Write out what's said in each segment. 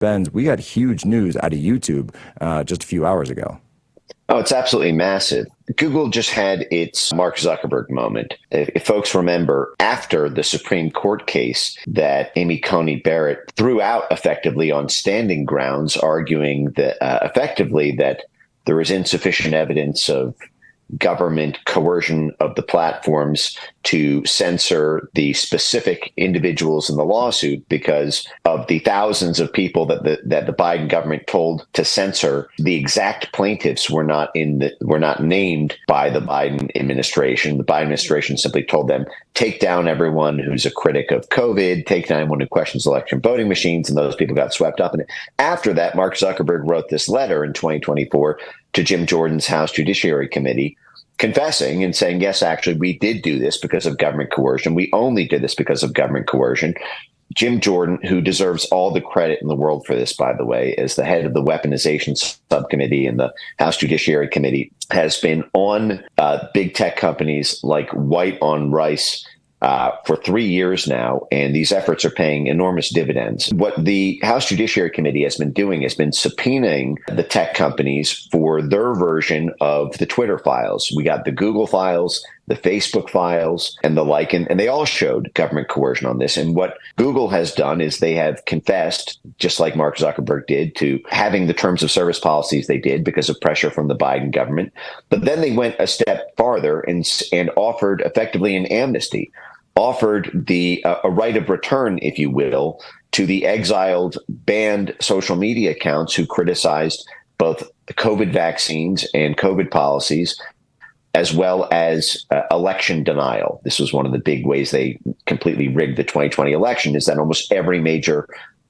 Benz, we got huge news out of YouTube just a few hours ago. Oh, it's absolutely massive. Google just had its Mark Zuckerberg moment. If folks remember, after the Supreme Court case that Amy Coney Barrett threw out effectively on standing grounds, arguing that effectively that there was insufficient evidence of government coercion of the platforms to censor the specific individuals in the lawsuit because of the thousands of people that the Biden government told to censor. The exact plaintiffs were not named by the Biden administration. The Biden administration simply told them, take down everyone who's a critic of COVID, take down anyone who questions election voting machines, and those people got swept up in it. After that, Mark Zuckerberg wrote this letter in 2024 to Jim Jordan's House Judiciary Committee, confessing and saying, yes, actually, we did do this because of government coercion. We only did this because of government coercion. Jim Jordan, who deserves all the credit in the world for this, by the way, as the head of the weaponization subcommittee in the House Judiciary Committee, has been on big tech companies like white on rice for 3 years now, and these efforts are paying enormous dividends. What the House Judiciary Committee has been doing has been subpoenaing the tech companies for their version of the Twitter files. We got the Google files, the Facebook files, and the like, and they all showed government coercion on this. And what Google has done is they have confessed, just like Mark Zuckerberg did, to having the terms of service policies they did because of pressure from the Biden government. But then they went a step farther and offered effectively an amnesty, offered a right of return, if you will, to the exiled, banned social media accounts who criticized both COVID vaccines and COVID policies, as well as election denial. This was one of the big ways they completely rigged the 2020 election, is that almost every major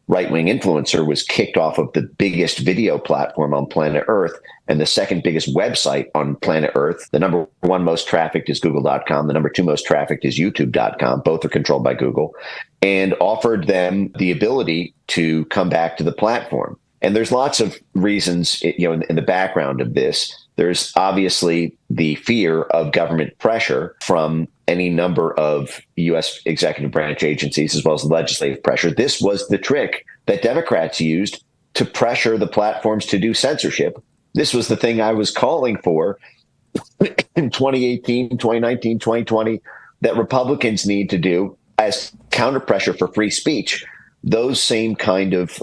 right-wing influencer was kicked off of the biggest video platform on planet Earth and the second biggest website on planet Earth. The number one most trafficked is Google.com. The number two most trafficked is YouTube.com. Both are controlled by Google, and offered them the ability to come back to the platform. And there's lots of reasons, in the background of this. There's obviously the fear of government pressure from any number of U.S. executive branch agencies, as well as legislative pressure. This was the trick that Democrats used to pressure the platforms to do censorship. This was the thing I was calling for in 2018, 2019, 2020, that Republicans need to do as counter pressure for free speech. Those same kind of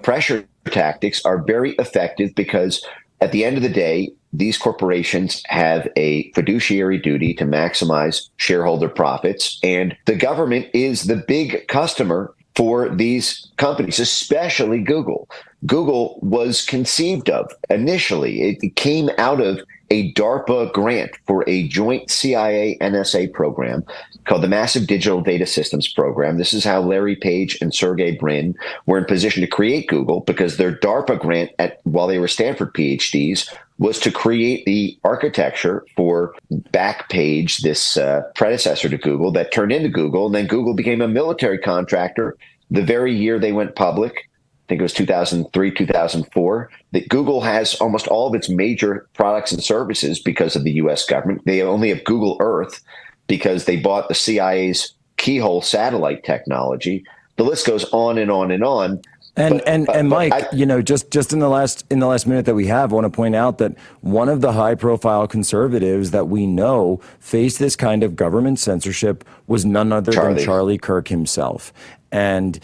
pressure tactics are very effective because at the end of the day, these corporations have a fiduciary duty to maximize shareholder profits, and the government is the big customer for these companies, especially Google. Google was conceived of initially. It came out of a DARPA grant for a joint CIA-NSA program called the Massive Digital Data Systems Program. This is how Larry Page and Sergey Brin were in position to create Google, because their DARPA grant while they were Stanford PhDs was to create the architecture for Backpage, this predecessor to Google that turned into Google. And then Google became a military contractor the very year they went public. I think it was 2003, 2004, that Google has almost all of its major products and services because of the U.S. government. They only have Google Earth because they bought the CIA's Keyhole satellite technology. The list goes on and on and on. And Mike, just in the last minute that we have, I want to point out that one of the high-profile conservatives that we know faced this kind of government censorship was none other than Charlie Kirk himself. And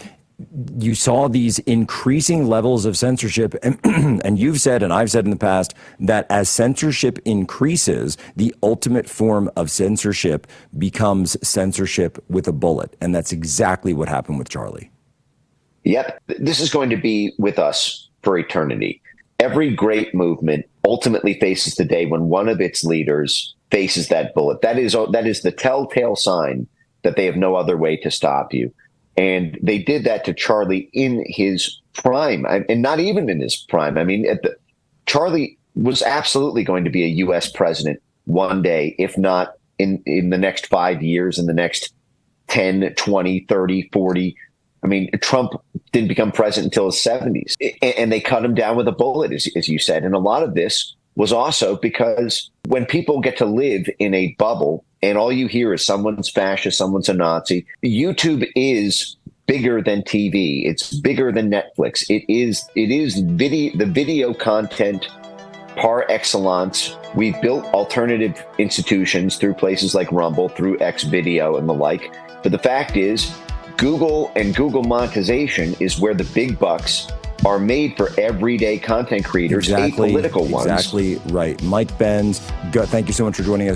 you saw these increasing levels of censorship, and you've said, and I've said in the past, that as censorship increases, the ultimate form of censorship becomes censorship with a bullet. And that's exactly what happened with Charlie. Yep. This is going to be with us for eternity. Every great movement ultimately faces the day when one of its leaders faces that bullet. That is the telltale sign that they have no other way to stop you. And they did that to Charlie in his prime, and not even in his prime. I mean, Charlie was absolutely going to be a U.S. president one day, if not in the next 5 years, in the next 10, 20, 30, 40. I mean, Trump didn't become president until his 70s, and they cut him down with a bullet, as you said. And a lot of this was also because when people get to live in a bubble and all you hear is someone's fascist, someone's a Nazi, YouTube is bigger than TV. It's bigger than Netflix. It is the video content par excellence. We've built alternative institutions through places like Rumble, through X Video and the like. But the fact is, Google and Google monetization is where the big bucks are made for everyday content creators, apolitical ones. Exactly right. Mike Benz, thank you so much for joining us.